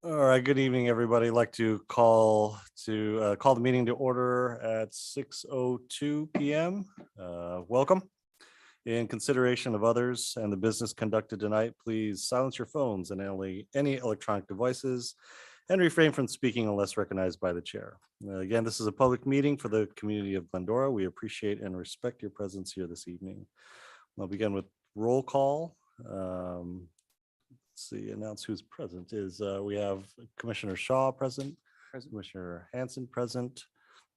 All right, good evening, everybody. I'd like to call the meeting to order at 6:02 p.m. Welcome. In consideration of others and the business conducted tonight, please silence your phones and any electronic devices and refrain from speaking unless recognized by the chair. Again, this is a public meeting for the community of Glendora. We appreciate and respect your presence here this evening. I'll begin with roll call. See, announce who's present is we have Commissioner Shaw present, Commissioner Hanson present.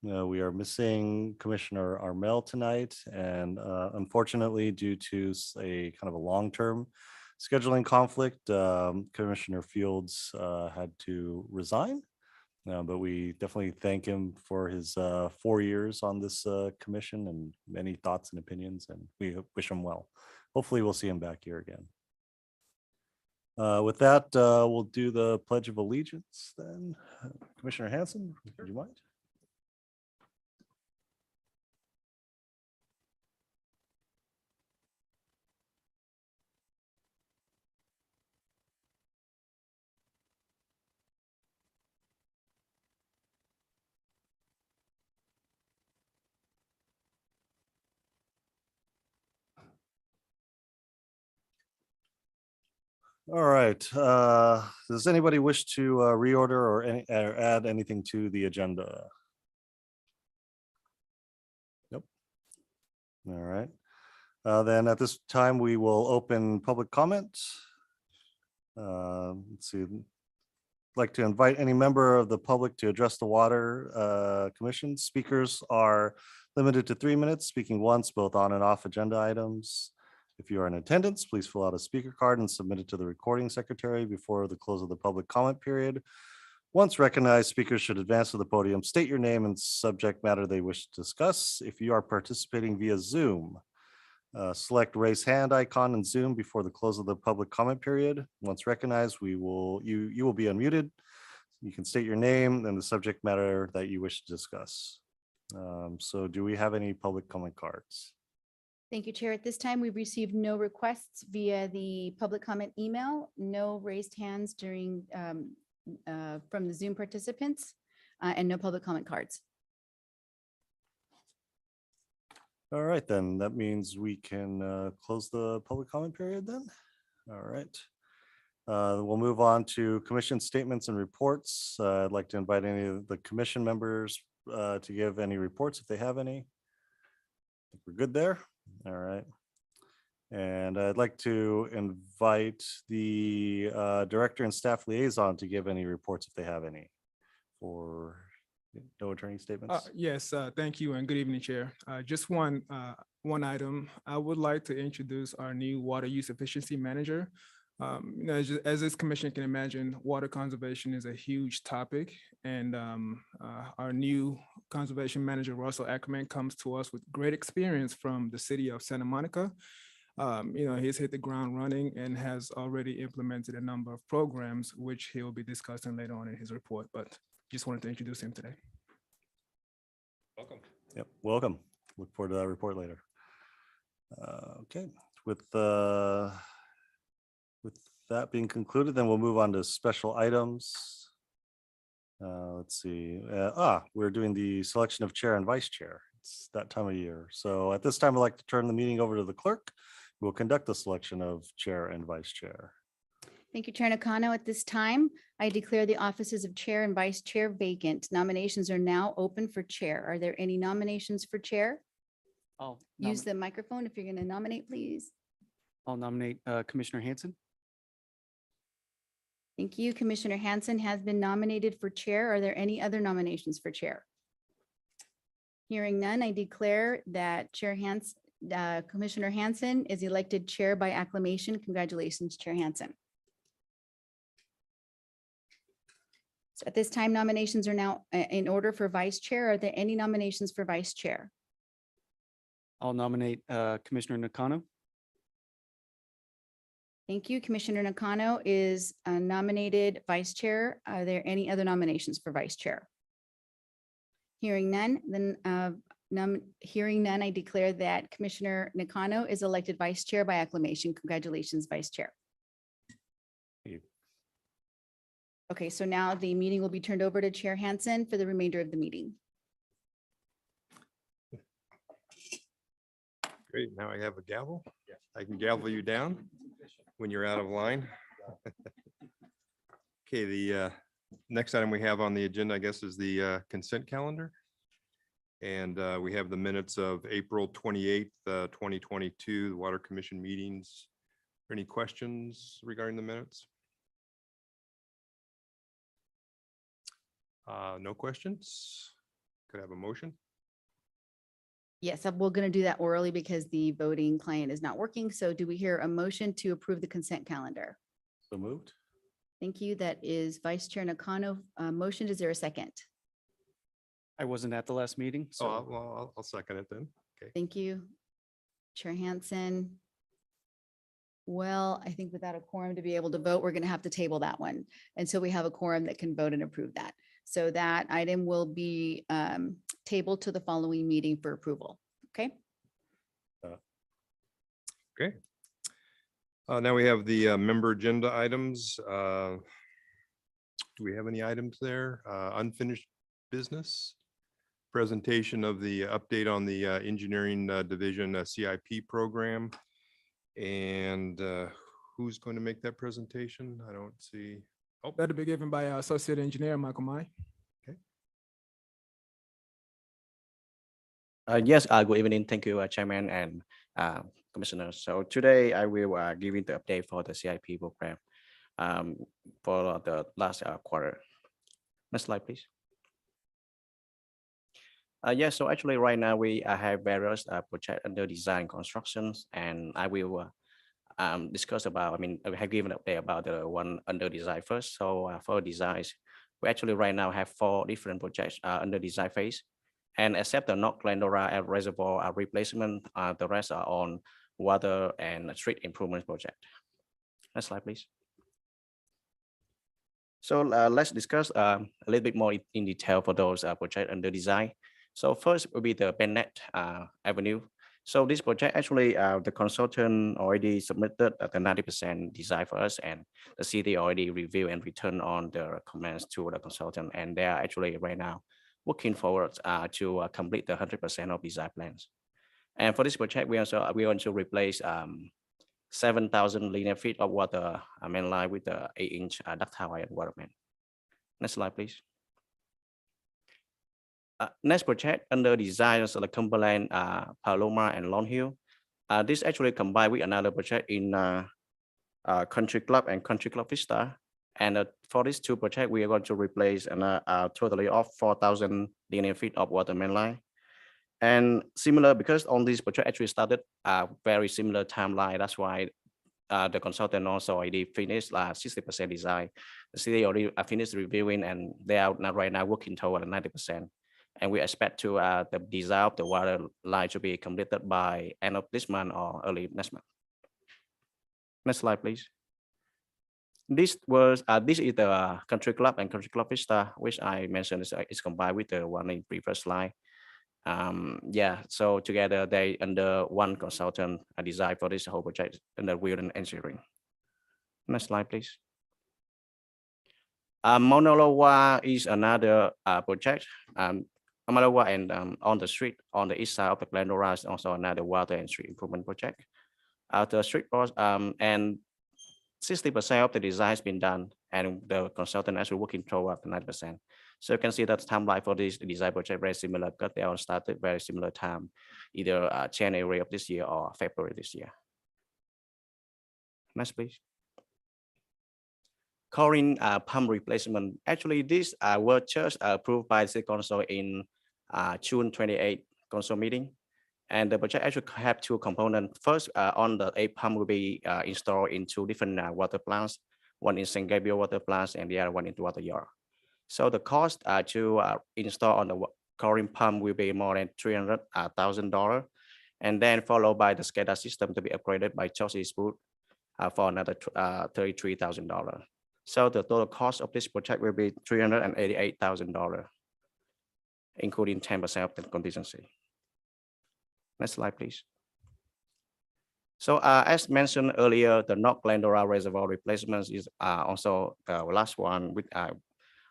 We are missing Commissioner Armel tonight, and unfortunately, due to a kind of a long-term scheduling conflict, Commissioner Fields had to resign. But we definitely thank him for his 4 years on this commission and many thoughts and opinions, and we wish him well. Hopefully, we'll see him back here again. With that, we'll do the Pledge of Allegiance then. Commissioner Hanson, would you mind? All right. Does anybody wish to reorder or add anything to the agenda? Nope. All right. Then at this time, we will open public comment. Let's see. Like to invite any member of the public to address the Water Commission. Speakers are limited to 3 minutes, speaking once, both on and off agenda items. If you are in attendance, please fill out a speaker card and submit it to the recording secretary before the close of the public comment period. Once recognized, speakers should advance to the podium, state your name and subject matter they wish to discuss. If you are participating via Zoom, select raise hand icon in Zoom before the close of the public comment period. Once recognized, you will be unmuted. You can state your name and the subject matter that you wish to discuss. So do we have any public comment cards? Thank you, Chair. At this time, we've received no requests via the public comment email, no raised hands from the Zoom participants, and no public comment cards. All right, then that means we can close the public comment period then. All right. We'll move on to commission statements and reports. I'd like to invite any of the commission members to give any reports if they have any. I think we're good there. All right. And I'd like to invite the director and staff liaison to give any reports if they have any. For no attorney statements. Yes, thank you and good evening, Chair. Just one item. I would like to introduce our new water use efficiency manager. As this commission can imagine, water conservation is a huge topic, and our new conservation manager, Russell Ackerman, comes to us with great experience from the city of Santa Monica. He's hit the ground running and has already implemented a number of programs, which he'll be discussing later on in his report, but just wanted to introduce him today. Welcome. Yep, welcome. Look forward to that report later. Okay, with that being concluded, then we'll move on to special items. Let's see. We're doing the selection of chair and vice chair. It's that time of year. So at this time, I'd like to turn the meeting over to the clerk, who will conduct the selection of chair and vice chair. Thank you, Chair Nakano. At this time, I declare the offices of chair and vice chair vacant. Nominations are now open for chair. Are there any nominations for chair? Use the microphone if you're going to nominate, please. I'll nominate Commissioner Hanson. Thank you. Commissioner Hanson has been nominated for chair. Are there any other nominations for chair? Hearing none, I declare that Commissioner Hanson is elected chair by acclamation. Congratulations, Chair Hanson. So at this time, nominations are now in order for vice chair. Are there any nominations for vice chair? I'll nominate Commissioner Nakano. Thank you. Commissioner Nakano is nominated vice chair. Are there any other nominations for vice chair? Hearing none, then I declare that Commissioner Nakano is elected vice chair by acclamation. Congratulations, vice chair. Okay, so now the meeting will be turned over to Chair Hansen for the remainder of the meeting. Great, now I have a gavel. I can gavel you down when you're out of line. Okay, the next item we have on the agenda, I guess, is the consent calendar. And we have the minutes of April 28th, 2022, the Water Commission meetings. Any questions regarding the minutes? No questions? Could I have a motion? Yes, we're going to do that orally because the voting client is not working. So do we hear a motion to approve the consent calendar? So moved. Thank you. That is Vice Chair Nakano. Motion, is there a second? I wasn't at the last meeting, Oh, so well, I'll second it then. Thank you. Chair Hansen. Well, I think without a quorum to be able to vote, we're going to have to table that one. And so we have a quorum that can vote and approve that. So that item will be tabled to the following meeting for approval. Okay. Okay. Now we have the member agenda items. Do we have any items there? Unfinished business? Presentation of the update on the engineering division CIP program. And who's going to make that presentation? I don't see. Oh, That'll be given by our Associate Engineer, Michael Mai. Yes, good evening. Thank you, Chairman and Commissioners. So today I will give you the update for the CIP program for the last quarter. Next slide, please. Yes, so actually right now we have various projects under design constructions, and I will discuss about, I have given an update about the one under design first. So for designs, we actually right now have 4 different projects under design phase. And except the North Glendora Reservoir replacement, the rest are on water and street improvement project. Next slide, please. So let's discuss a little bit more in detail for those projects under design. So first will be the Bennett Avenue. So this project actually, the consultant already submitted the 90% design for us, and the city already reviewed and returned on the comments to the consultant, and they are actually right now working forward to complete the 100% of design plans. And for this project, we want to replace 7,000 linear feet of water main line with the 8-inch ductile iron water main. Next slide, please. Next project under design is the Cumberland, Paloma, and Long Hill. This actually combined with another project in Country Club and Country Club Vista. And for these 2 projects, we are going to replace a totally of 4,000 linear feet of water main line. And similar, because on this project actually started a very similar timeline. That's why the consultant also already finished 60% design. The city already finished reviewing, and they are now right now working toward 90%. And we expect to the design of the water line to be completed by end of this month or early next month. Next slide, please. This is the Country Club and Country Club Vista, which I mentioned is combined with the one in previous slide. Yeah, so together they under one consultant design for this whole project under Wilden Engineering. Next slide, please. Mauna Loa is another project. Mauna Loa and on the street on the east side of the Glendora is also another water and street improvement project. The street and 60% of the design has been done, and the consultant actually working toward 90%. So you can see that timeline for this design project very similar, because they all started very similar time, either January of this year or February this year. Next, please. Chlorine pump replacement. Actually, this was just approved by the council in June 28 council meeting. And the project actually have 2 components. First, on the 8 pump will be installed in 2 different water plants. One in St. Gabriel water plants and the other one in Water Yard. So the cost to install on the chlorine pump will be more than $300,000. And then followed by the SCADA system to be upgraded by Chelsea Spoot for another $33,000. So the total cost of this project will be $388,000, including 10% of the contingency. Next slide, please. So as mentioned earlier, the North Glendora Reservoir replacements is also the last one with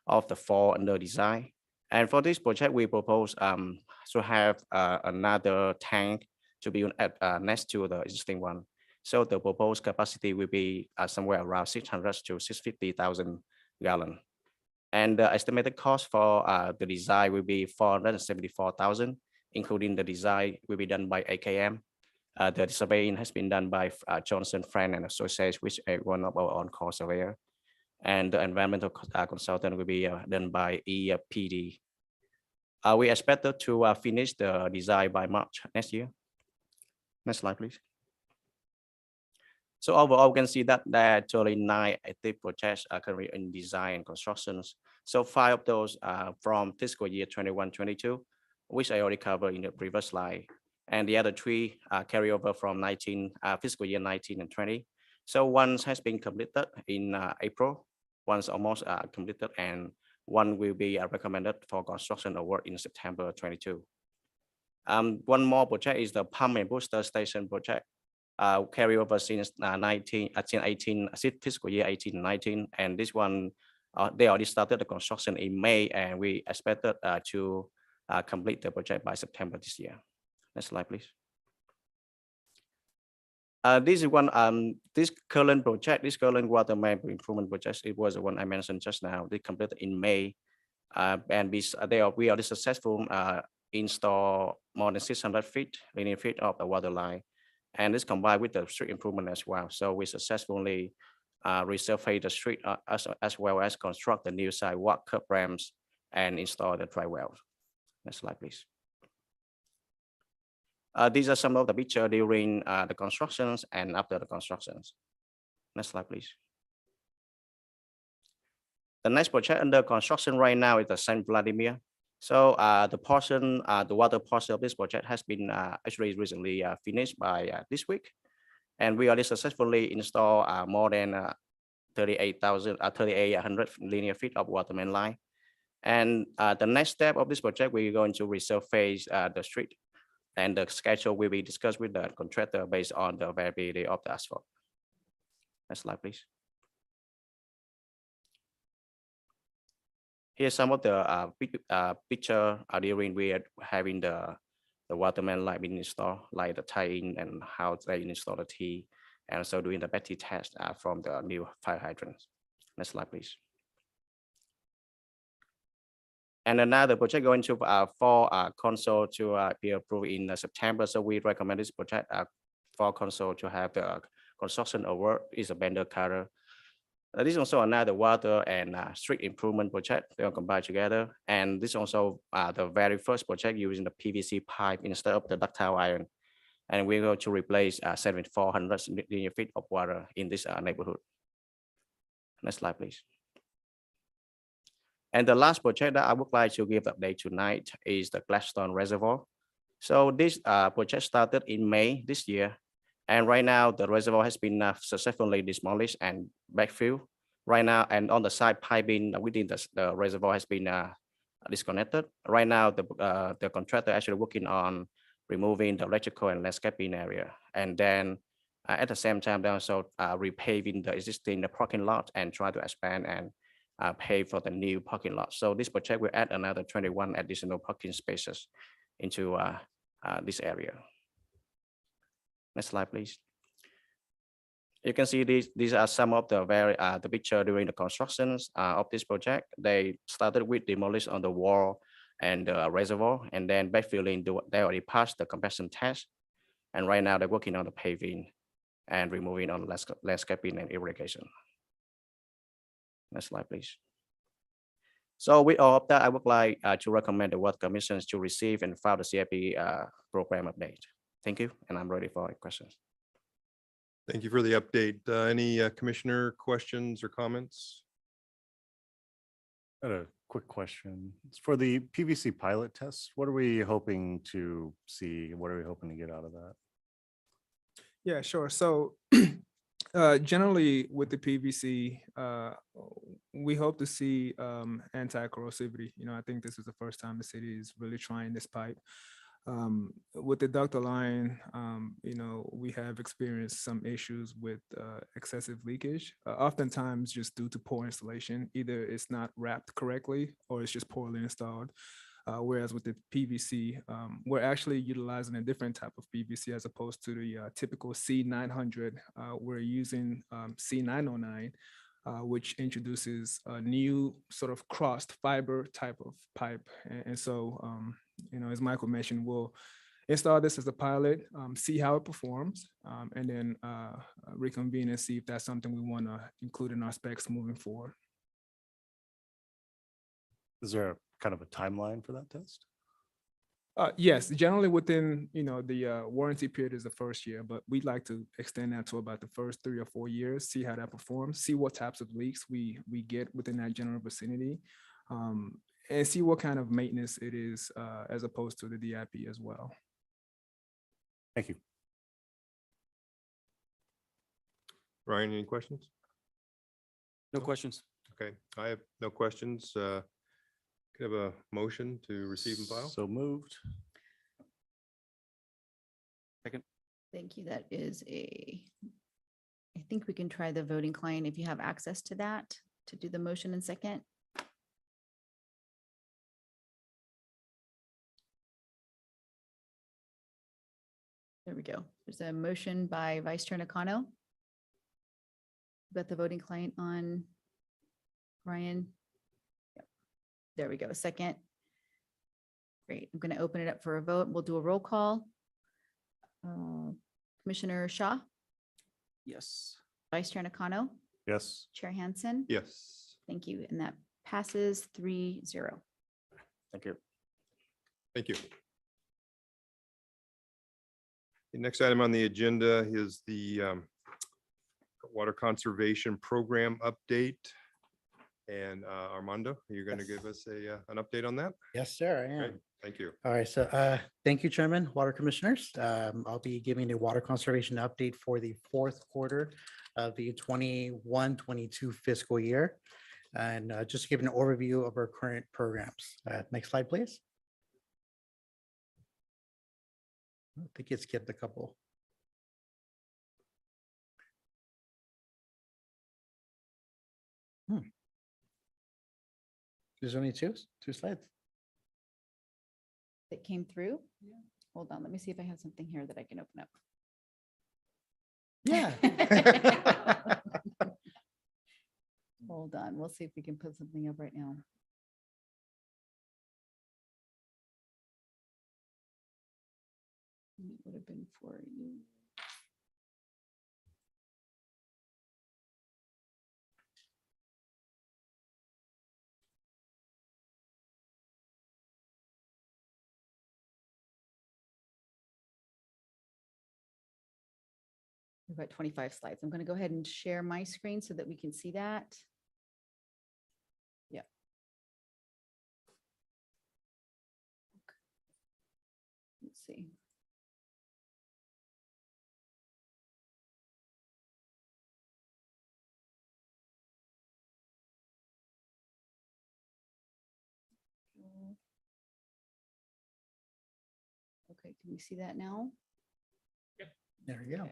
of the 4 under design. And for this project, we propose to have another tank to be at, next to the existing one. So the proposed capacity will be somewhere around 600 to 650,000 gallon. And the estimated cost for the design will be 474,000, including the design will be done by AKM. The surveying has been done by Johnson Friend and Associates, which is one of our on-call surveyor. And the environmental consultant will be done by EPD. We expected to finish the design by March next year. Next slide, please. So overall, we can see that there are 39 active projects are currently in design and constructions. So 5 of those are from fiscal year 21-22, which I already covered in the previous slide. And the other 3 carry over from fiscal year 19 and 20. So one has been completed in April, one's almost completed, and one will be recommended for construction award in September 22. One more project is the pump and booster station project, carry over since fiscal year 18-19, and this one they already started the construction in May, and we expected to complete the project by September this year. Next slide, please. This is one, this current project, this current water main improvement project, it was the one I mentioned just now. They completed in May, and we already successful install more than 600 linear feet of the water line, and this combined with the street improvement as well. So we successfully resurface the street as well as construct the new sidewalk, curb ramps, and install the dry wells. Next slide, please. These are some of the pictures during the constructions and after the constructions. Next slide, please. The next project under construction right now is the St. Vladimir. So the portion, the water portion of this project has been actually recently finished by this week. And we already successfully installed more than 3,800 linear feet of water main line. And the next step of this project, we're going to resurface the street. And the schedule will be discussed with the contractor based on the availability of the asphalt. Next slide, please. Here's some of the picture during we are having the water main line being installed, like the tie-in and how they install the T, and also doing the Betty test from the new fire hydrants. Next slide, please. And another project going to for console to be approved in September. So we recommend this project for console to have the construction award is a Bender Carter. This is also another water and street improvement project. They are combined together. And this is also the very first project using the PVC pipe instead of the ductile iron. And we're going to replace 7,400 linear feet of water in this neighborhood. Next slide, please. And the last project that I would like to give update tonight is the Gladstone Reservoir. So this project started in May this year. And right now the reservoir has been successfully demolished and backfilled right now. And on the side piping within the reservoir has been disconnected. Right now the contractor actually working on removing the electrical and landscaping area. And then at the same time, they also repaving the existing parking lot and try to expand and pay for the new parking lot. So this project will add another 21 additional parking spaces into this area. Next slide, please. You can see these are some of the the picture during the constructions of this project. They started with demolish on the wall and the reservoir, and then backfilling. They already passed the compaction test, and right now they're working on the paving and removing on landscaping and irrigation. Next slide, please. So with all of that, I would like to recommend the Water Commissions to receive and file the CIP program update. Thank you, and I'm ready for questions. Thank you for the update. Any commissioner questions or comments? I had a quick question. It's for the PVC pilot test. What are we hoping to see? What are we hoping to get out of that? Yeah, sure. So generally with the PVC, we hope to see anti-corrosivity. You know, I think this is the first time the city is really trying this pipe. With the ductile line, we have experienced some issues with excessive leakage, oftentimes just due to poor installation. Either it's not wrapped correctly or it's just poorly installed. Whereas with the PVC, we're actually utilizing a different type of PVC as opposed to the typical C900. We're using C909, which introduces a new sort of crossed fiber type of pipe. And so, as Michael mentioned, we'll install this as a pilot, see how it performs, and then reconvene and see if that's something we want to include in our specs moving forward. Is there a kind of a timeline for that test? Yes, generally within, the warranty period is the first year, but we'd like to extend that to about the first 3 or 4 years, see how that performs, see what types of leaks we get within that general vicinity, and see what kind of maintenance it is as opposed to the DIP as well. Thank you. Ryan, any questions? No questions. Okay, I have no questions. Could I have a motion to receive and file? So moved. Thank you. That is I think we can try the voting client if you have access to that, to do the motion in second. There we go. There's a motion by Vice Chair Nakano. Got the voting client on. Ryan. Yep. There we go. Second. Great. I'm going to open it up for a vote. We'll do a roll call. Commissioner Shaw, Yes. Vice Chair Nakano, Yes. Chair Hansen. Yes, Thank you. And that passes 3-0. Thank you. thank you. The next item on the agenda is the Water Conservation Program update. And Armando, you're going to Yes. give us an update on that? Yes, sir, I Great, am. thank you. All right, so thank you, Chairman, Water Commissioners. I'll be giving a water conservation update for the fourth quarter of the 21-22 fiscal year. And just give an overview of our current programs. Next slide, please. I think it skipped a couple. There's only two slides. That came through. Hold on. Let me see if I have something here that I can open up. Yeah. Hold on. We'll see if we can put something up right now. It would have been for you. We've got 25 slides. I'm going to go ahead and share my screen so that we can see that. Yep. Let's see. Okay, can we see that now? There we go. Okay.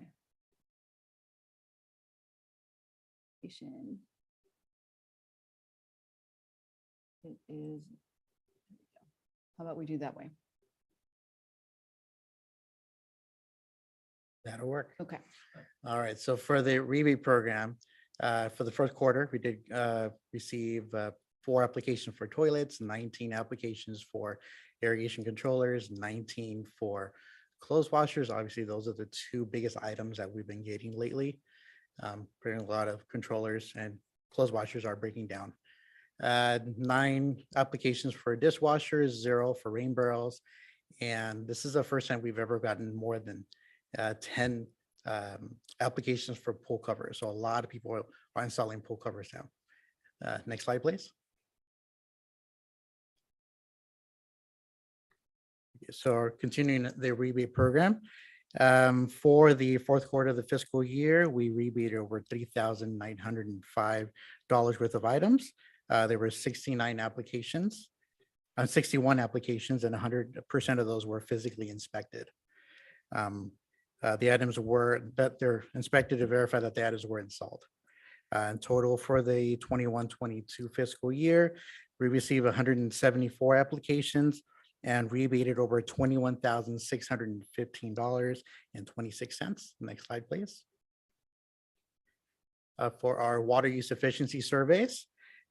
Patient. It is. There we go. How about we do that way? That'll work. Okay. All right, so for the rebate program, for the first quarter, we did receive 4 applications for toilets, 19 applications for irrigation controllers, 19 for clothes washers. Obviously, those are the 2 biggest items that we've been getting lately. Pretty a lot of controllers and clothes washers are breaking down. 9 applications for dishwashers, 0 for rain barrels. And this is the first time we've ever gotten more than 10 applications for pool covers. So a lot of people are installing pool covers now. Next slide, please. So continuing the rebate program, for the fourth quarter of the fiscal year, we rebated over $3,905 worth of items. There were 69 applications. on 61 applications, and 100% of those were physically inspected. The items were that they're inspected to verify that the items were installed. In total for the 21-22 fiscal year, we received 174 applications and rebated over $21,615.26. Next slide, please. For our water use efficiency surveys,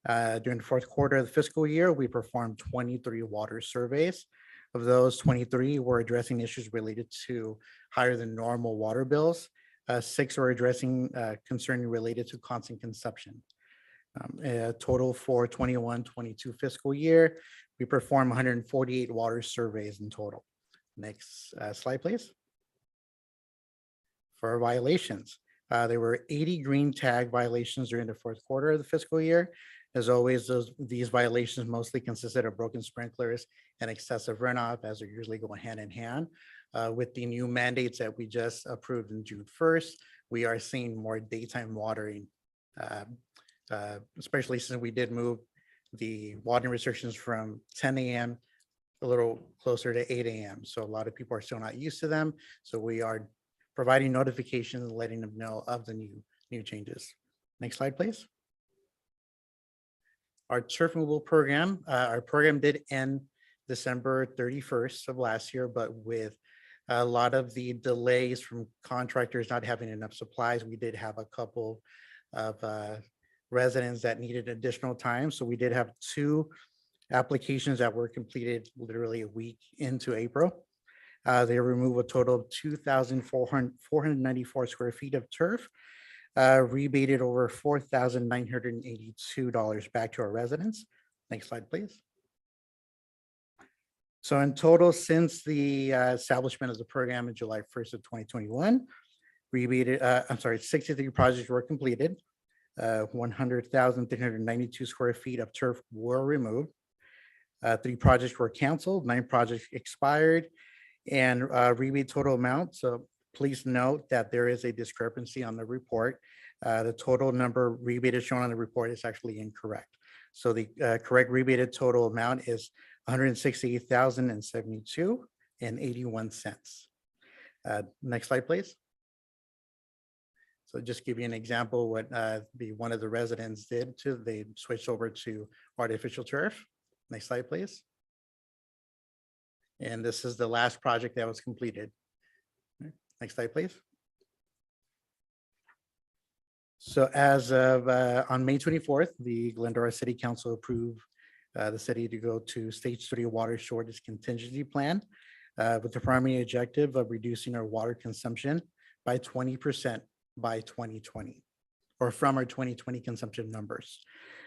during the fourth quarter of the fiscal year, we performed 23 water surveys. Of those, 23 were addressing issues related to higher than normal water bills. 6 were addressing concern related to constant consumption. Total for 21-22 fiscal year, we performed 148 water surveys in total. Next slide, please. For violations, there were 80 green tag violations during the fourth quarter of the fiscal year. As always, these violations mostly consisted of broken sprinklers and excessive runoff, as they're usually going hand in hand. With the new mandates that we just approved in June 1st, we are seeing more daytime watering, especially since we did move the watering restrictions from 10 a.m. a little closer to 8 a.m. So a lot of people are still not used to them. So we are providing notifications and letting them know of the new changes. Next slide, please. Our turf removal program, our program did end December 31st of last year, but with a lot of the delays from contractors not having enough supplies, we did have a couple of residents that needed additional time. So we did have 2 applications that were completed literally a week into April. They remove a total of 2,494 square feet of turf, rebated over $4,982 back to our residents. Next slide, please. So in total, since the establishment of the program in July 1st of 2021, 63 projects were completed. 100,392 square feet of turf were removed. 3 projects were canceled, 9 projects expired, and rebate total amount. So please note that there is a discrepancy on the report. The total number rebated shown on the report is actually incorrect. So the correct rebated total amount is $168,072.81. Next slide, please. So just give you an example what one of the residents did they switched over to artificial turf. Next slide, please. And this is the last project that was completed. Next slide, please. So as of on May 24th, the Glendora City Council approved the city to go to stage 3 water shortage contingency plan with the primary objective of reducing our water consumption by 20% by 2020, or from our 2020 consumption numbers.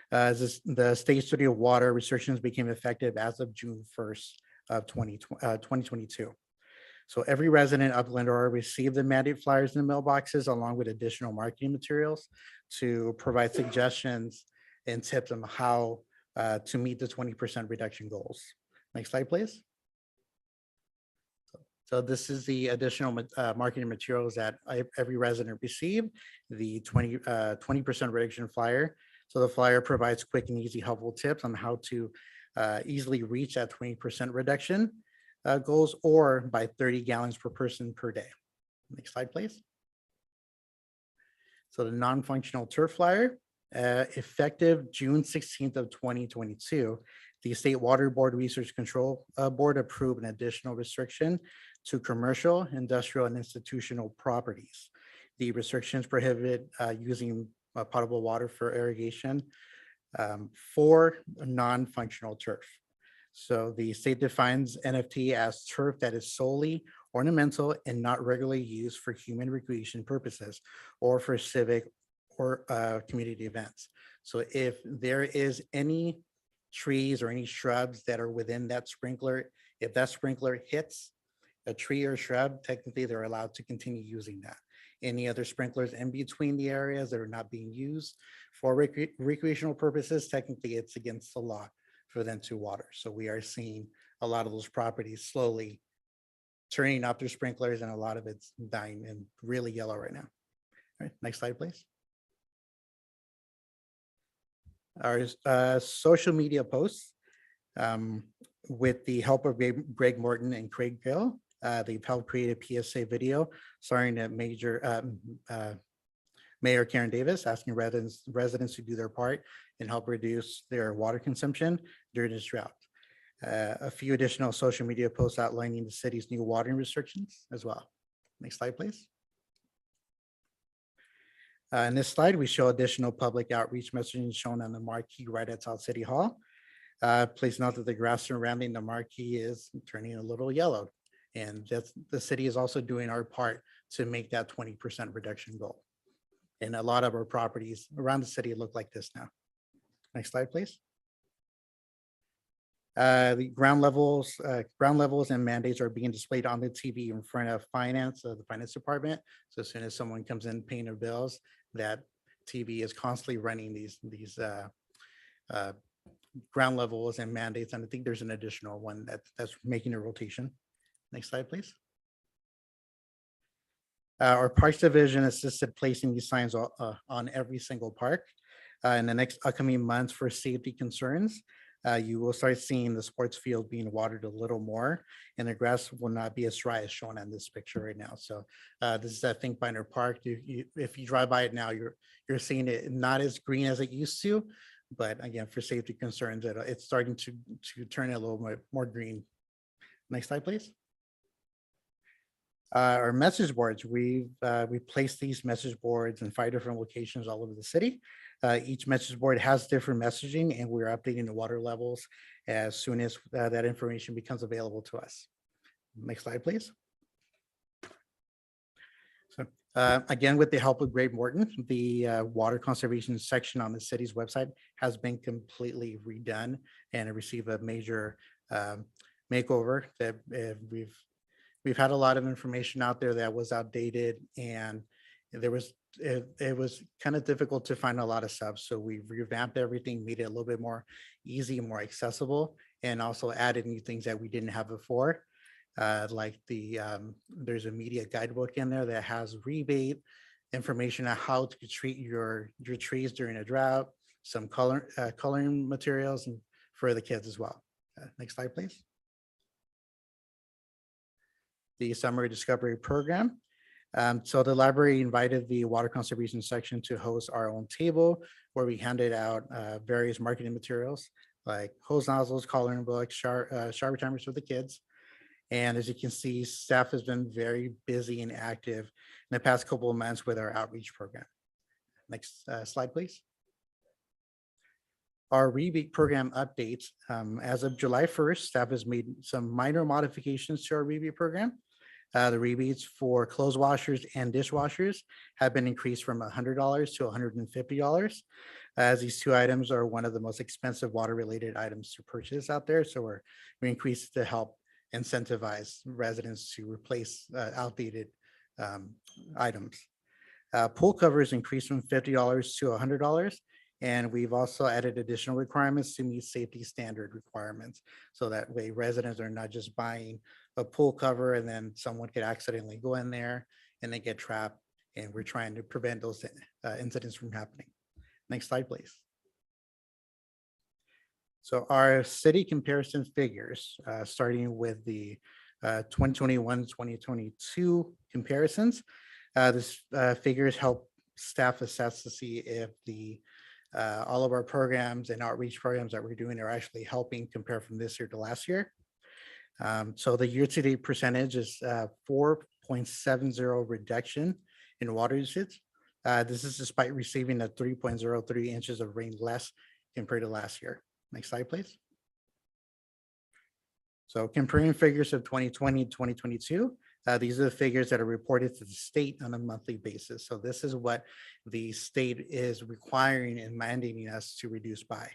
The stage 3 water restrictions became effective as of June 1st of 2022. So every resident of Glendora received the mandate flyers in the mailboxes along with additional marketing materials to provide suggestions and tips on how to meet the 20% reduction goals. Next slide, please. So this is the additional marketing materials that every resident received, the 20% reduction flyer. So the flyer provides quick and easy helpful tips on how to easily reach that 20% reduction goals, or by 30 gallons per person per day. Next slide, please. So the non-functional turf flyer, effective June 16th of 2022, the State Water Board Research Control Board approved an additional restriction to commercial, industrial, and institutional properties. The restrictions prohibit using potable water for irrigation for non-functional turf. So the state defines NFT as turf that is solely ornamental and not regularly used for human recreation purposes or for civic or community events. So if there is any trees or any shrubs that are within that sprinkler, if that sprinkler hits a tree or shrub, technically they're allowed to continue using that. Any other sprinklers in between the areas that are not being used for recreational purposes, technically it's against the law for them to water. So we are seeing a lot of those properties slowly turning off their sprinklers, and a lot of it's dying and really yellow right now. All right, next slide, please. Our social media posts. With the help of Greg Morton and Craig Gill, they've helped create a PSA video starring a Mayor Karen Davis asking residents to do their part and help reduce their water consumption during this drought. A few additional social media posts outlining the city's new watering restrictions as well. Next slide, please. In this slide, we show additional public outreach messaging shown on the marquee right at South City Hall. Please note that the grass surrounding the marquee is turning a little yellow. And that's, the city is also doing our part to make that 20% reduction goal. And a lot of our properties around the city look like this now. Next slide, please. The ground levels and mandates are being displayed on the TV in front of the finance department. So as soon as someone comes in paying their bills, that TV is constantly running these ground levels and mandates. And I think there's an additional one that's making a rotation. Next slide, please. Our Parks Division assisted placing these signs on every single park. In the next upcoming months for safety concerns, you will start seeing the sports field being watered a little more, and the grass will not be as dry as shown on this picture right now. So this is at Think Binder Park. If you drive by it now, you're seeing it not as green as it used to, but again, for safety concerns, it's starting to turn a little bit more green. Next slide, please. Our message boards, we placed these message boards in 5 different locations all over the city. Each message board has different messaging, and we're updating the water levels as soon as that information becomes available to us. Next slide, please. So again, with the help of Greg Morton, the water conservation section on the city's website has been completely redone and it received a major makeover that we've had a lot of information out there that was outdated, and it was kind of difficult to find a lot of stuff. So we revamped everything, made it a little bit more easy, more accessible, and also added new things that we didn't have before. Like there's a media guidebook in there that has rebate information on how to treat your trees during a drought, some coloring materials and for the kids as well. Next slide, please. The Summer Discovery Program. So the library invited the water conservation section to host our own table where we handed out various marketing materials like hose nozzles, coloring books, shower timers for the kids. And as you can see, staff has been very busy and active in the past couple of months with our outreach program. Next slide, please. Our rebate program updates. As of July 1st, staff has made some minor modifications to our rebate program. The rebates for clothes washers and dishwashers have been increased from $100 to $150, as these two items are one of the most expensive water-related items to purchase out there. So we increased to help incentivize residents to replace outdated items. Pool covers increased from $50 to $100. And we've also added additional requirements to meet safety standard requirements. So that way residents are not just buying a pool cover and then someone could accidentally go in there and they get trapped. And we're trying to prevent those incidents from happening. Next slide, please. So our city comparison figures, starting with the 2021-2022 comparisons. This figures help staff assess to see if all of our programs and outreach programs that we're doing are actually helping compare from this year to last year. So the year-to-date percentage is 4.70 reduction in water usage. This is despite receiving a 3.03 inches of rain less compared to last year. Next slide, please. So comparing figures of 2020 and 2022, these are the figures that are reported to the state on a monthly basis. So this is what the state is requiring and mandating us to reduce by.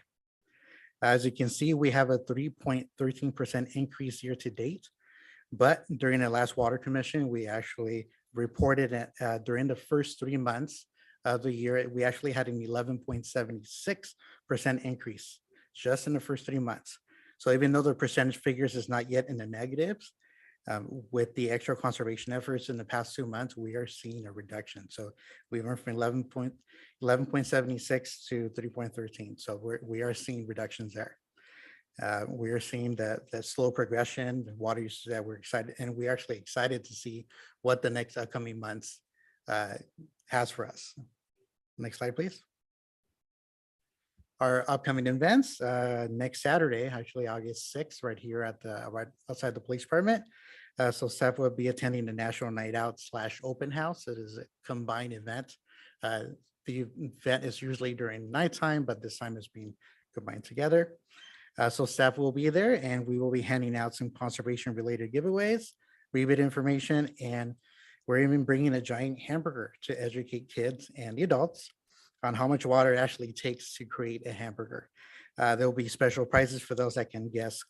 As you can see, we have a 3.13% increase year to date. But during the last water commission, we actually reported during the first 3 months of the year, we actually had an 11.76% increase just in the first 3 months. So even though the percentage figures is not yet in the negatives, with the extra conservation efforts in the past 2 months, we are seeing a reduction. So we went from 11.76 to 3.13. So we are seeing reductions there. We're seeing that slow progression, the water usage that we're excited, and we're actually excited to see what the next upcoming months has for us. Next slide, please. Our upcoming events, next Saturday, actually August 6th, right here at right outside the police department. So staff will be attending the National Night Out / Open House. It is a combined event. The event is usually during nighttime, but this time it's being combined together. So staff will be there and we will be handing out some conservation related giveaways, rebate information, and we're even bringing a giant hamburger to educate kids and the adults on how much water it actually takes to create a hamburger. There will be special prizes for those that can guess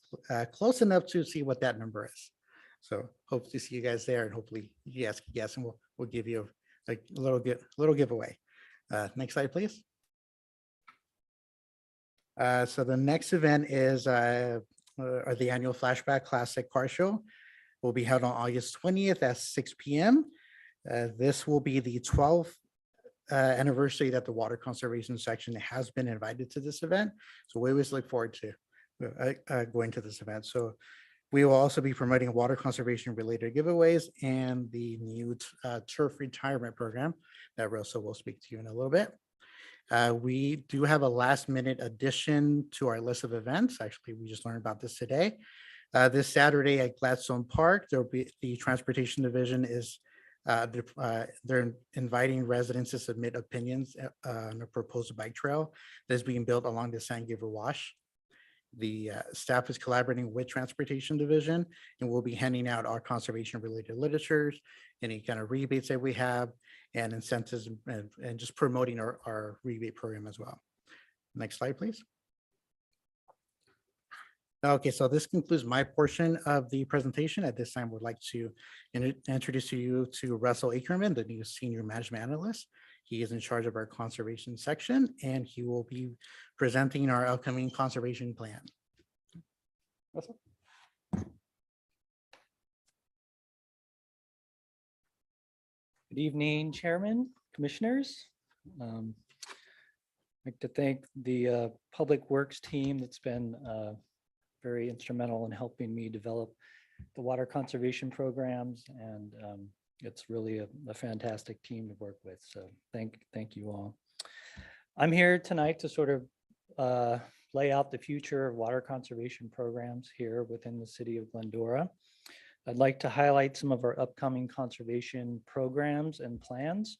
close enough to see what that number is. So hope to see you guys there and hopefully you guys can guess and we'll give you a little giveaway. Next slide, please. So the next event is the annual Flashback Classic Car Show. Will be held on August 20th at 6 p.m. This will be the 12th anniversary that the Water Conservation Section has been invited to this event. So we always look forward to going to this event. So we will also be promoting water conservation related giveaways and the new turf retirement program that Rosa will speak to you in a little bit. We do have a last minute addition to our list of events. Actually, we just learned about this today. This Saturday at Gladstone Park, there will be the Transportation Division is they're inviting residents to submit opinions on a proposed bike trail that's being built along the San Gabriel Wash. The staff is collaborating with Transportation Division and we'll be handing out our conservation related literatures, any kind of rebates that we have and incentives and just promoting our rebate program as well. Next slide, please. Okay, so this concludes my portion of the presentation. At this time, we'd like to introduce you to Russell Ackerman, the new Senior Management Analyst. He is in charge of our conservation section and he will be presenting our upcoming conservation plan. Russell? Good evening, Chairman, Commissioners. I'd like to thank the Public Works team that's been very instrumental in helping me develop the water conservation programs, and it's really a fantastic team to work with. So thank you all. I'm here tonight to sort of lay out the future of water conservation programs here within the city of Glendora. I'd like to highlight some of our upcoming conservation programs and plans.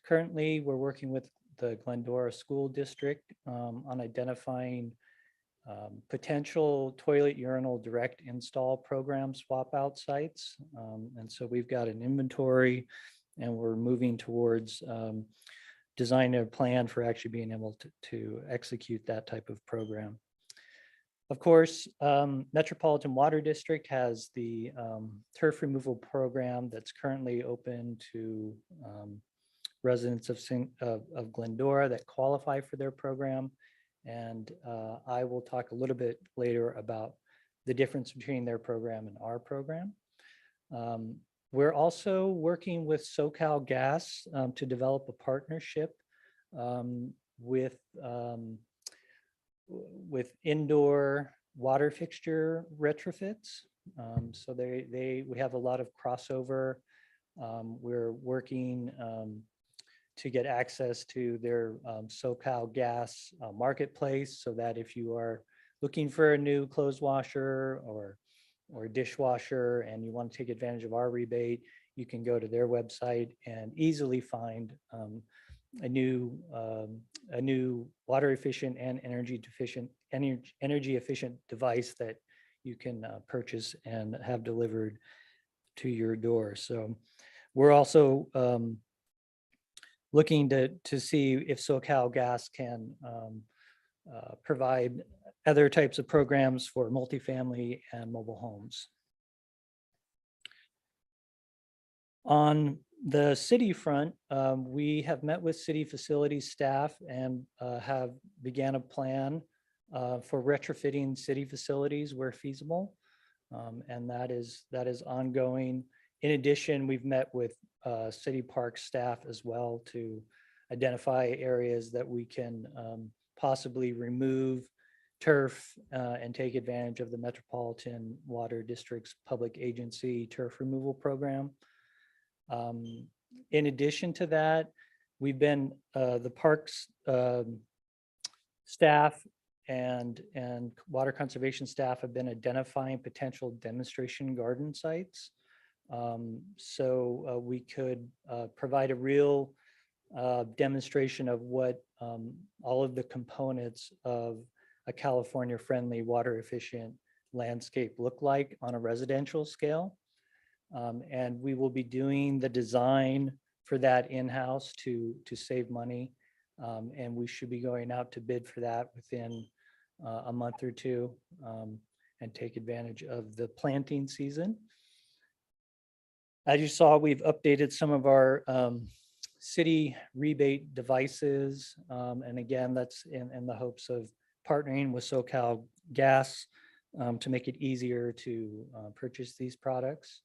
Currently, we're working with the Glendora School District on identifying potential toilet urinal direct install program swap out sites. And so we've got an inventory and we're moving towards designing a plan for actually being able to execute that type of program. Of course, Metropolitan Water District has the turf removal program that's currently open to residents of Glendora that qualify for their program. And I will talk a little bit later about the difference between their program and our program. We're also working with SoCal Gas to develop a partnership with indoor water fixture retrofits. So we have a lot of crossover. We're working to get access to their SoCal Gas marketplace so that if you are looking for a new clothes washer or dishwasher and you want to take advantage of our rebate, you can go to their website and easily find a new water efficient and energy efficient device that you can purchase and have delivered to your door. So we're also looking to see if SoCal Gas can provide other types of programs for multifamily and mobile homes. On the city front, we have met with city facilities staff and have began a plan for retrofitting city facilities where feasible. And that is ongoing. In addition, we've met with city park staff as well to identify areas that we can possibly remove turf and take advantage of the Metropolitan Water District's public agency turf removal program. In addition to that, we've been, the parks staff and water conservation staff have been identifying potential demonstration garden sites. So we could provide a real demonstration of what all of the components of a California-friendly, water-efficient landscape look like on a residential scale. And we will be doing the design for that in-house to save money. And we should be going out to bid for that within a month or two and take advantage of the planting season. As you saw, we've updated some of our city rebate devices. And again, that's in the hopes of partnering with SoCal Gas to make it easier to purchase these products.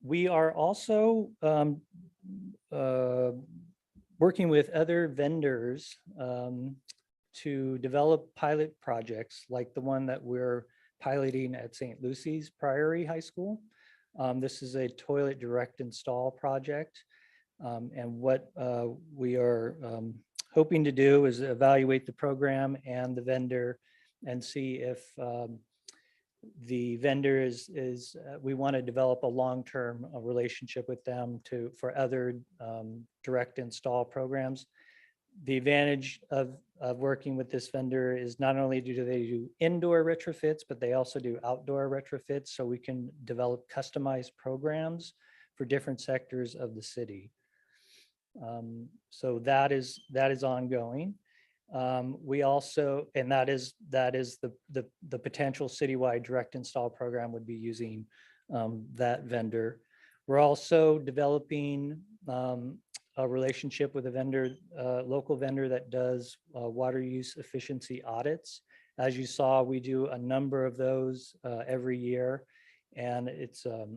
We are also working with other vendors to develop pilot projects like the one that we're piloting at St. Lucy's Priory High School. This is a toilet direct install project. And what we are hoping to do is evaluate the program and the vendor and see if the vendor is we want to develop a long-term relationship with them for other direct install programs. The advantage of working with this vendor is not only do they do indoor retrofits, but they also do outdoor retrofits, so we can develop customized programs for different sectors of the city. So that is ongoing. We also, and that is the potential citywide direct install program would be using that vendor. We're also developing a relationship with a vendor, local vendor that does water use efficiency audits. As you saw, we do a number of those every year, and it's a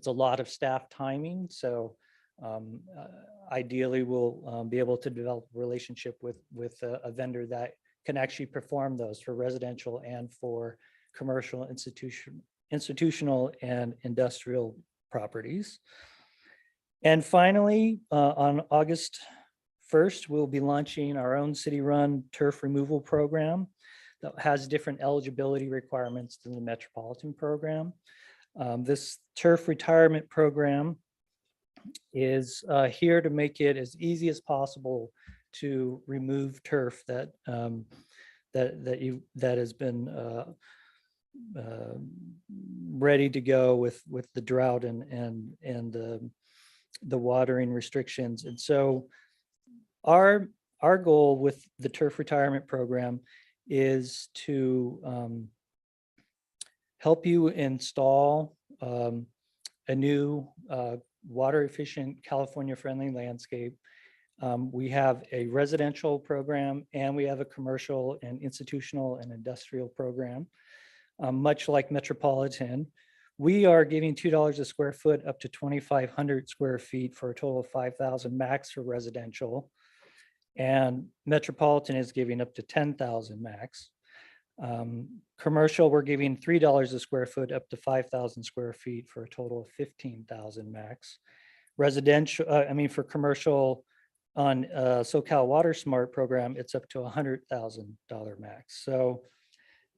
lot of staff timing. So ideally, we'll be able to develop a relationship with a vendor that can actually perform those for residential and for commercial, institutional and industrial properties. And finally, on August 1st, we'll be launching our own city-run turf removal program that has different eligibility requirements than the Metropolitan program. This turf retirement program is here to make it as easy as possible to remove turf that has been ready to go with the drought and the watering restrictions. And so our goal with the turf retirement program is to help you install a new water efficient California friendly landscape. We have a residential program and we have a commercial and institutional and industrial program. Much like Metropolitan, we are giving $2 a square foot up to 2,500 square feet for a total of 5,000 max for residential. And Metropolitan is giving up to 10,000 max. Commercial, we're giving $3 a square foot up to 5,000 square feet for a total of 15,000 max. Residential, for commercial on SoCal Water Smart program, it's up to $100,000 max. So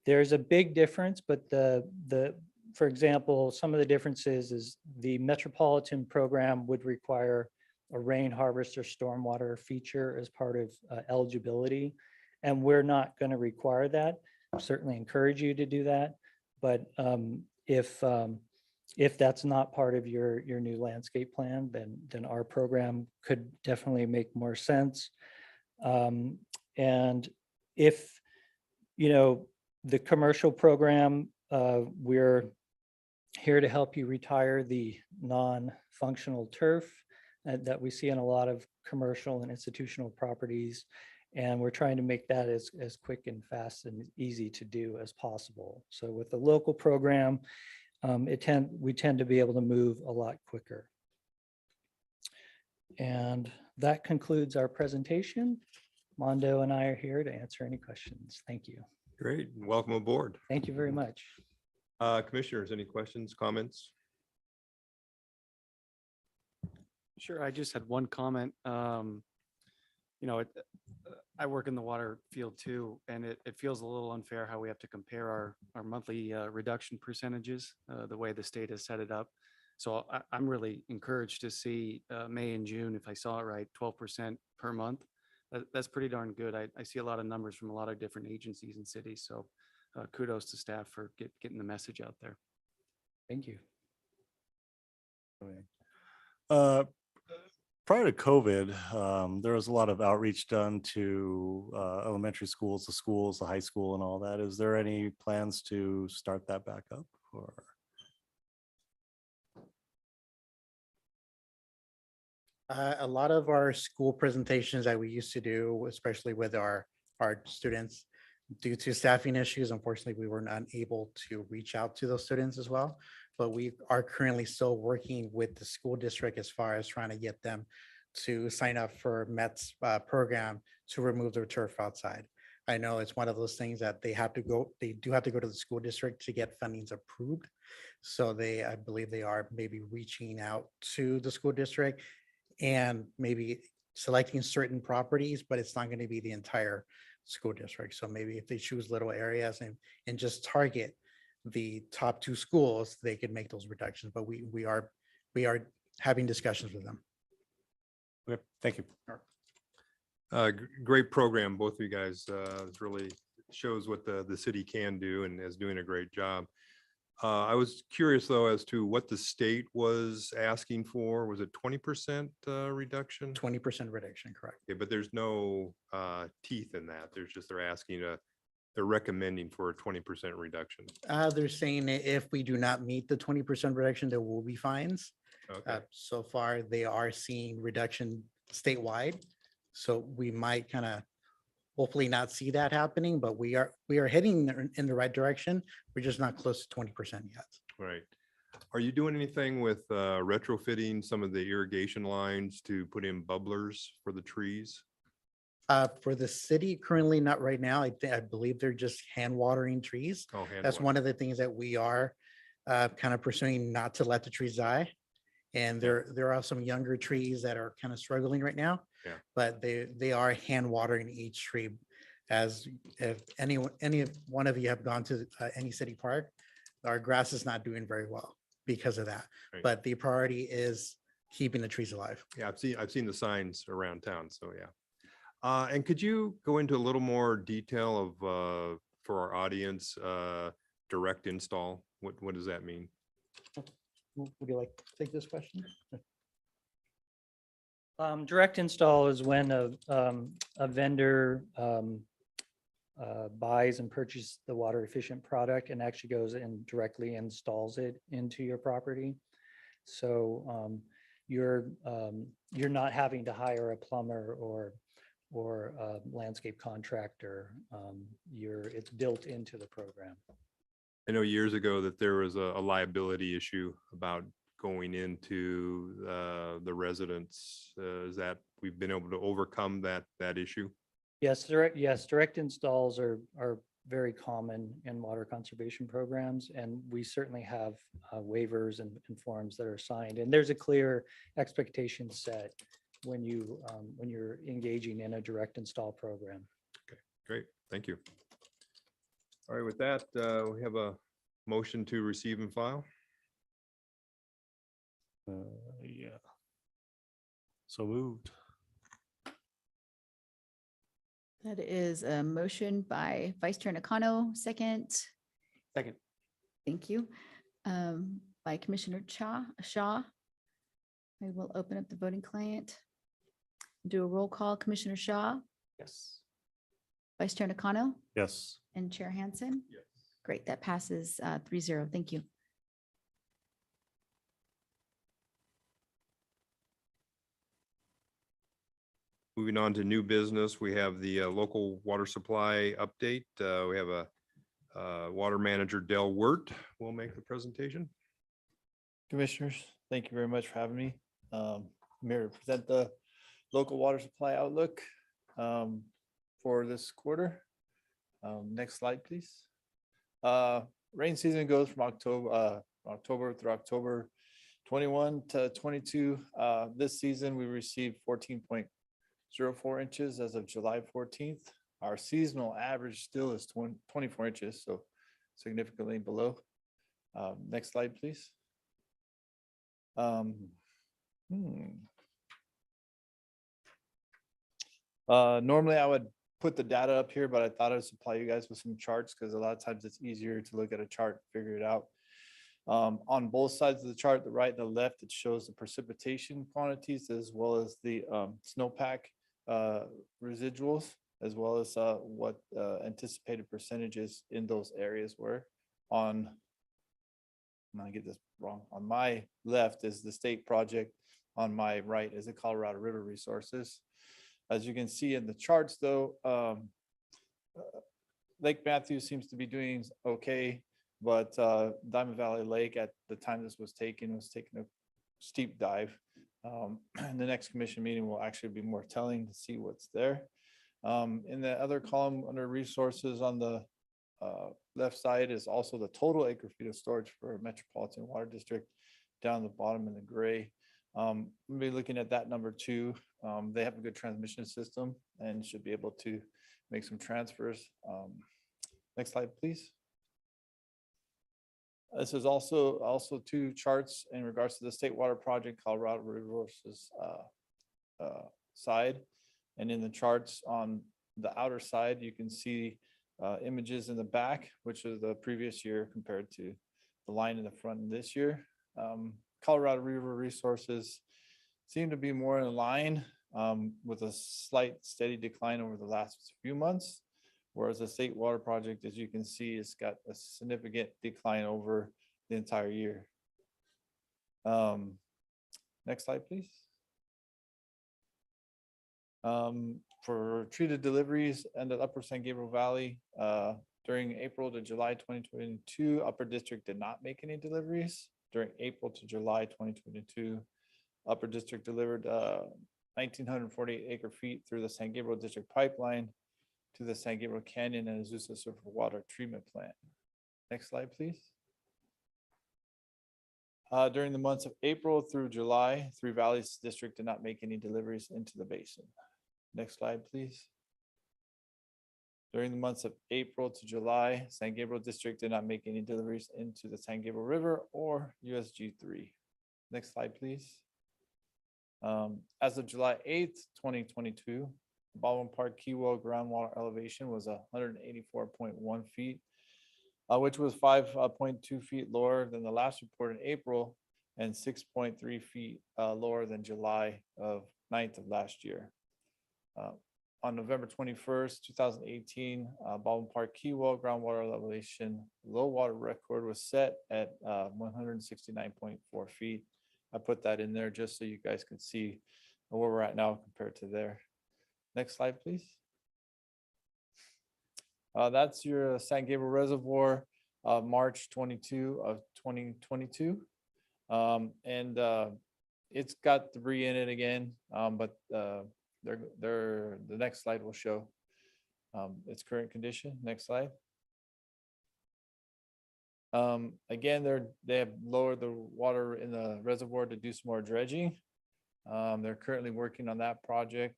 there's a big difference, but for example, some of the differences is the Metropolitan program would require a rain harvester stormwater feature as part of eligibility. And we're not going to require that. I certainly encourage you to do that. But if that's not part of your new landscape plan, then our program could definitely make more sense. And if, the commercial program, we're here to help you retire the non-functional turf that we see in a lot of commercial and institutional properties. And we're trying to make that as quick and fast and easy to do as possible. So with the local program, we tend to be able to move a lot quicker. And that concludes our presentation. Mondo and I are here to answer any questions. Thank you. Great. Welcome aboard. Thank you very much. Commissioners, any questions, comments? Sure, I just had one comment. I work in the water field too, and it feels a little unfair how we have to compare our monthly reduction percentages, the way the state has set it up. So I'm really encouraged to see May and June, if I saw it right, 12% per month. That's pretty darn good. I see a lot of numbers from a lot of different agencies and cities. So kudos to staff for getting the message out there. Thank you. Prior to COVID, there was a lot of outreach done to elementary schools, the schools, the high school and all that. Is there any plans to start that back up or? A lot of our school presentations that we used to do, especially with our students, due to staffing issues, unfortunately, we were not able to reach out to those students as well. But we are currently still working with the school district as far as trying to get them to sign up for Met's program to remove their turf outside. I know it's one of those things that they do have to go to the school district to get fundings approved. So I believe they are maybe reaching out to the school district and maybe selecting certain properties, but it's not going to be the entire school district. So maybe if they choose little areas and just target the top 2 schools, they could make those reductions, but we are having discussions with them. Okay, thank you. Great program, both of you guys. It really shows what the city can do and is doing a great job. I was curious though as to what the state was asking for. Was it 20% reduction? 20% reduction, correct? Okay, but there's no teeth in that. There's just they're recommending for a 20% reduction. They're saying if we do not meet the 20% reduction, there will be fines. Okay, So far, they are seeing reduction statewide. So we might kind of hopefully not see that happening, but we are heading in the right direction. We're just not close to 20% yet. right. Are you doing anything with retrofitting some of the irrigation lines to put in bubblers for the trees? For the city, currently not right now. I believe they're just hand watering trees. Oh, hand That's water. one of the things that we are kind of pursuing, not to let the trees die. And there are some younger trees that are kind of struggling right now. Yeah. But they are hand watering each tree. As if any one of you have gone to any city park, our grass is not doing very well because of that. Right. But the priority is keeping the trees alive. Yeah, I've seen the signs around town, so yeah. And could you go into a little more detail of, for our audience, direct install? What does that mean? Would you like to take this question? Direct install is when a vendor buys and purchases the water efficient product and actually goes and directly installs it into your property. So you're not having to hire a plumber or a landscape contractor. It's built into the program. I know years ago that there was a liability issue about going into the residents. Is that we've been able to overcome that issue? Yes, direct installs are very common in water conservation programs, and we certainly have waivers and forms that are signed. And there's a clear expectation set when you're engaging in a direct install program. Okay, great. Thank you. All right, with that, we have a motion to receive and file. Yeah. So moved. That is a motion by Vice Chair Nakano, second. Second. Thank you. By Commissioner Shaw. I will open up the voting client. Do a roll call. Commissioner Shaw, Yes. Vice Chair Nakano, Yes. and Chair Hansen. Yes. Great, that passes 3-0. Thank you. Moving on to new business, we have the local water supply update. We have a water manager, Del Wirt, will make the presentation. Commissioners, thank you very much for having me. I'm here to present the local water supply outlook. for this quarter. Next slide, please. Rain season goes from October through October 21 to 22. This season, we received 14.04 inches as of July 14th. Our seasonal average still is 24 inches, so significantly below. Next slide, please. Normally I would put the data up here, but I thought I'd supply you guys with some charts because a lot of times it's easier to look at a chart, figure it out. On both sides of the chart, the right and the left, it shows the precipitation quantities as well as the snowpack residuals, as well as what anticipated percentages in those areas were. I'm gonna get this wrong. On my left is the state project. On my right is the Colorado River Resources. As you can see in the charts though, Lake Matthews seems to be doing okay, but Diamond Valley Lake at the time this was taking a steep dive. The next commission meeting will actually be more telling to see what's there. In the other column under resources on the left side is also the total acre feet of storage for Metropolitan Water District down the bottom in the gray. We'll be looking at that number too. They have a good transmission system and should be able to make some transfers. Next slide, please. This is also two charts in regards to the State Water Project, Colorado Resources side. And in the charts on the outer side, you can see images in the back, which is the previous year compared to the line in the front this year. Colorado River Resources seem to be more in line with a slight steady decline over the last few months. Whereas the State Water Project, as you can see, has got a significant decline over the entire year. Next slide, please. For treated deliveries in the Upper San Gabriel Valley, during April to July 2022, Upper District did not make any deliveries. During April to July 2022, Upper District delivered 1,948 acre feet through the San Gabriel District pipeline to the San Gabriel Canyon and Azusa Surface Water Treatment Plant. Next slide, please. During the months of April through July, Three Valleys District did not make any deliveries into the basin. Next slide, please. During the months of April to July, San Gabriel District did not make any deliveries into the San Gabriel River or USG 3. Next slide, please. As of July 8th, 2022, Baldwin Park Keywell groundwater elevation was 184.1 feet, which was 5.2 feet lower than the last report in April and 6.3 feet lower than July 9th of last year. On November 21st, 2018, Baldwin Park Keywell groundwater elevation low water record was set at 169.4 feet. I put that in there just so you guys can see where we're at now compared to there. Next slide, please. That's your San Gabriel Reservoir, March 22 of 2022. It's got debris in it again, but the next slide will show its current condition. Next slide. Again, they have lowered the water in the reservoir to do some more dredging. They're currently working on that project,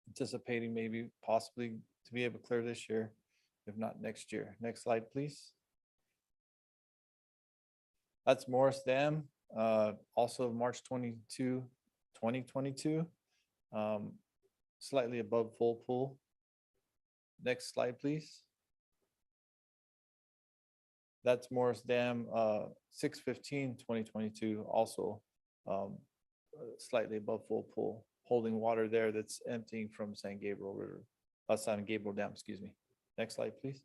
anticipating maybe possibly to be able to clear this year, if not next year. Next slide, please. That's Morris Dam, also March 22, 2022, slightly above full pool. Next slide, please. That's Morris Dam, 6/15/2022, also slightly above full pool, holding water there that's emptying from San Gabriel River, San Gabriel Dam, excuse me. Next slide, please.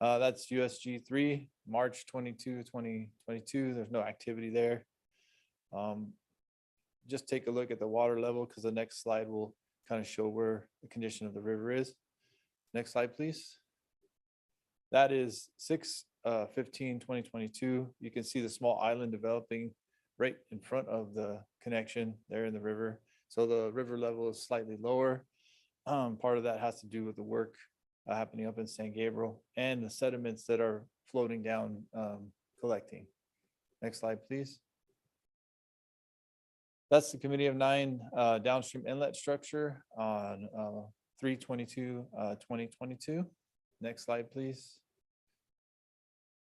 That's USG 3, March 22, 2022. There's no activity there. Just take a look at the water level because the next slide will kind of show where the condition of the river is. Next slide, please. That is 6/15/2022. You can see the small island developing right in front of the connection there in the river. So the river level is slightly lower. Part of that has to do with the work happening up in San Gabriel and the sediments that are floating down, collecting. Next slide, please. That's the Committee of Nine downstream inlet structure on 3/22/2022. Next slide, please.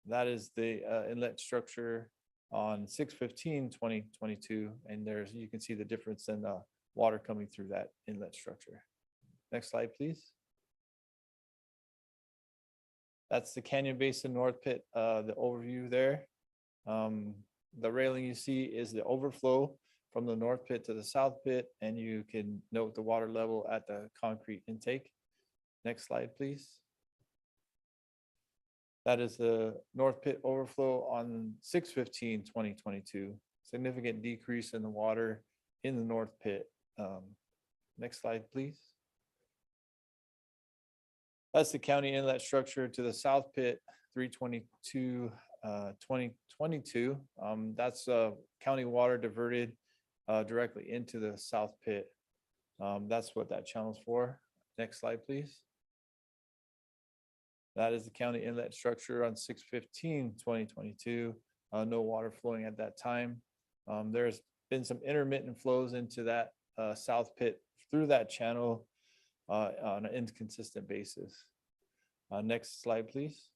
That is the inlet structure on 6/15/2022, and there's, you can see the difference in water coming through that inlet structure. Next slide, please. That's the Canyon Basin North Pit, the overview there. The railing you see is the overflow from the north pit to the south pit, and you can note the water level at the concrete intake. Next slide, please. That is the north pit overflow on 6/15/2022. Significant decrease in the water in the north pit. Next slide, please. That's the county inlet structure to the south pit, 3/22/2022. That's county water diverted directly into the south pit. That's what that channel's for. Next slide, please. That is the county inlet structure on 6/15/2022. No water flowing at that time. There's been some intermittent flows into that south pit through that channel on an inconsistent basis. Next slide, please.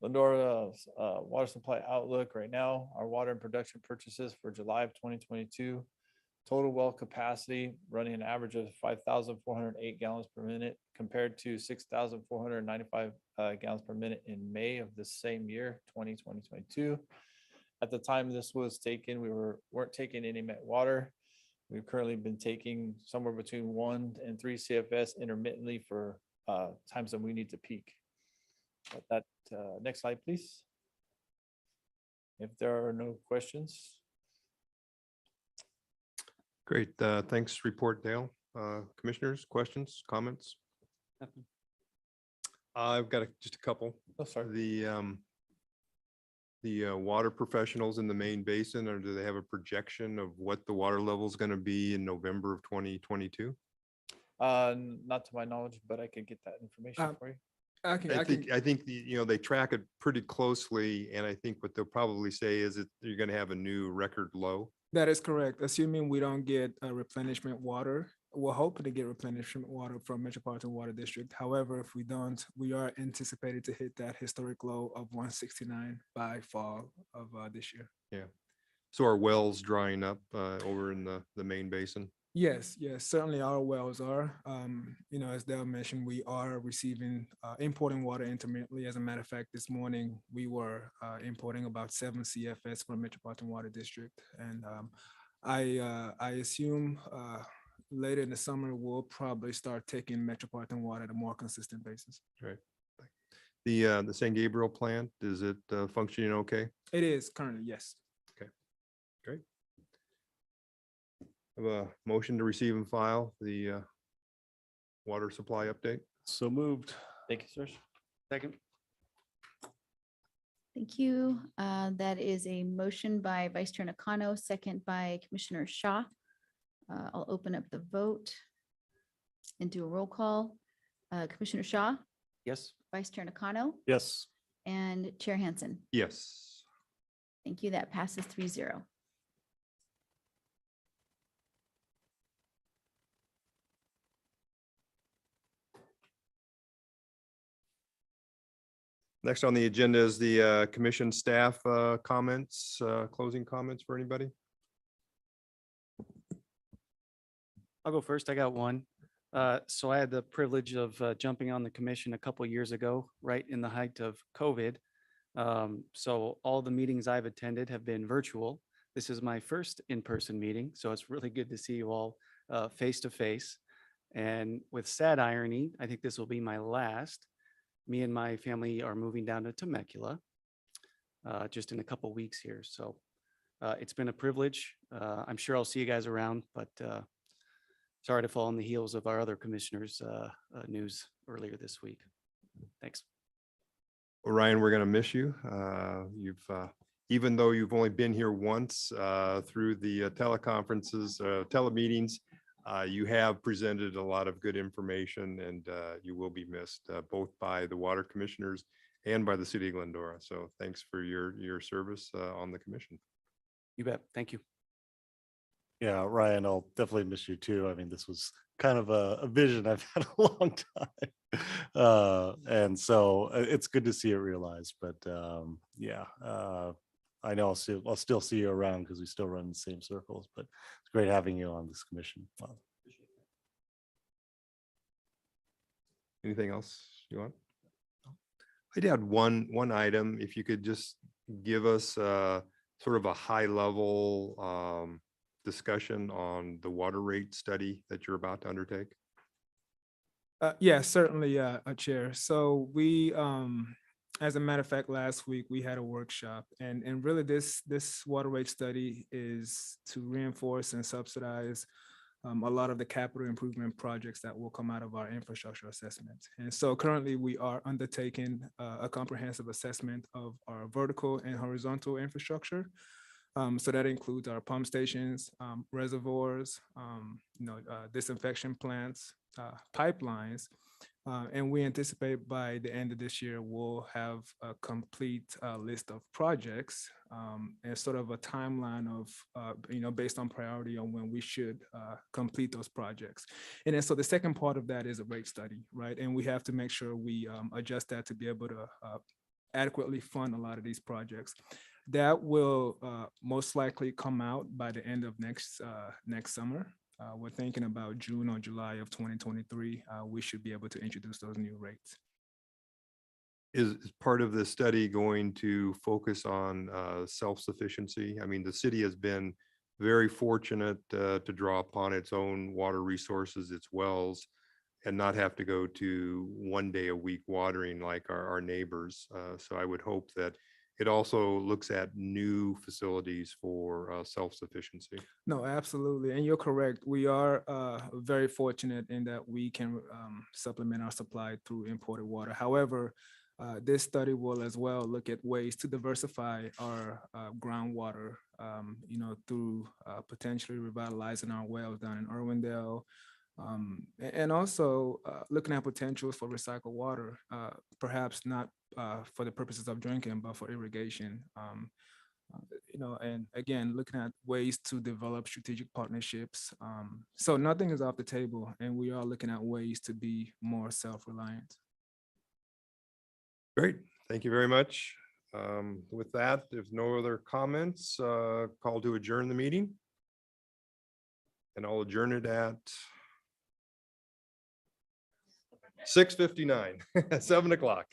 Lindora water supply outlook right now, our water and production purchases for July of 2022. Total well capacity running an average of 5,408 gallons per minute compared to 6,495 gallons per minute in May of the same year, 2022. At the time this was taken, we weren't taking any met water. We've currently been taking somewhere between 1 and 3 CFS intermittently for times that we need to peak. But that next slide, please. If there are no questions. Great. Thanks. Report, Dale. Commissioners, questions, comments? Nothing. I've got just a couple. Oh, sorry. The water professionals in the main basin, or do they have a projection of what the water level is going to be in November of 2022? Not to my knowledge, but I could get that information for you. I can, I think they track it pretty closely, and I think what they'll probably say is that you're going to have a new record low. that is correct. Assuming we don't get replenishment water, we're hoping to get replenishment water from Metropolitan Water District. However, if we don't, we are anticipated to hit that historic low of 169 by fall of this year. Yeah. So our wells drying up over in the main basin? Yes, certainly our wells are. As Dale mentioned, we are receiving, importing water intermittently. As a matter of fact, this morning we were importing about 7 CFS from Metropolitan Water District. And I assume later in the summer, we'll probably start taking Metropolitan water at a more consistent basis. Right. The San Gabriel plant, is it functioning okay? It is currently, yes. Great. Have a motion to receive and file the water supply update. So moved. Thank you, sir. Second. Thank you. That is a motion by Vice Chair Nakano, second by Commissioner Shaw. I'll open up the vote and do a roll call. Commissioner Shaw, Yes. Vice Chair Nakano, Yes. and Chair Hansen. Yes. Thank you. That passes 3-0. Next on the agenda is the commission staff comments, closing comments for anybody? I'll go first. I got one. So I had the privilege of jumping on the commission a couple years ago, right in the height of COVID. So all the meetings I've attended have been virtual. This is my first in-person meeting, so it's really good to see you all face to face. And with sad irony, I think this will be my last. Me and my family are moving down to Temecula just in a couple weeks here. So it's been a privilege. I'm sure I'll see you guys around, but sorry to fall on the heels of our other commissioners' news earlier this week. Thanks. Well, Ryan, we're going to miss you. Even though you've only been here once through the teleconferences, telemeetings, You have presented a lot of good information and you will be missed, both by the water commissioners and by the city of Glendora. So thanks for your service on the commission. You bet. Thank you. Yeah, Ryan, I'll definitely miss you too. I mean, this was kind of a vision I've had a long time. And so it's good to see it realized, but yeah, I know I'll still see you around because we still run in the same circles, but it's great having you on this commission. Wow. Anything else you want? I did have one item. If you could just give us sort of a high level discussion on the water rate study that you're about to undertake. Yeah, certainly, Chair. So we, as a matter of fact, last week we had a workshop, and really this water rate study is to reinforce and subsidize a lot of the capital improvement projects that will come out of our infrastructure assessment. And so currently we are undertaking a comprehensive assessment of our vertical and horizontal infrastructure. So that includes our pump stations, reservoirs, disinfection plants, pipelines. And we anticipate by the end of this year, we'll have a complete list of projects and sort of a timeline of, based on priority on when we should complete those projects. And then so the second part of that is a rate study, right? And we have to make sure we adjust that to be able to adequately fund a lot of these projects. That will most likely come out by the end of next summer. We're thinking about June or July of 2023. We should be able to introduce those new rates. Is part of the study going to focus on self-sufficiency? I mean, the city has been very fortunate to draw upon its own water resources, its wells, and not have to go to 1 day a week watering like our neighbors. So I would hope that it also looks at new facilities for self-sufficiency. No, absolutely. And you're correct. We are very fortunate in that we can supplement our supply through imported water. However, this study will as well look at ways to diversify our groundwater, through potentially revitalizing our wells down in Irwindale, and also looking at potentials for recycled water, perhaps not for the purposes of drinking, but for irrigation. And again, looking at ways to develop strategic partnerships. So nothing is off the table, and we are looking at ways to be more self-reliant. Great, thank you very much. With that, if no other comments, call to adjourn the meeting. And I'll adjourn it at 6:59, 7 o'clock.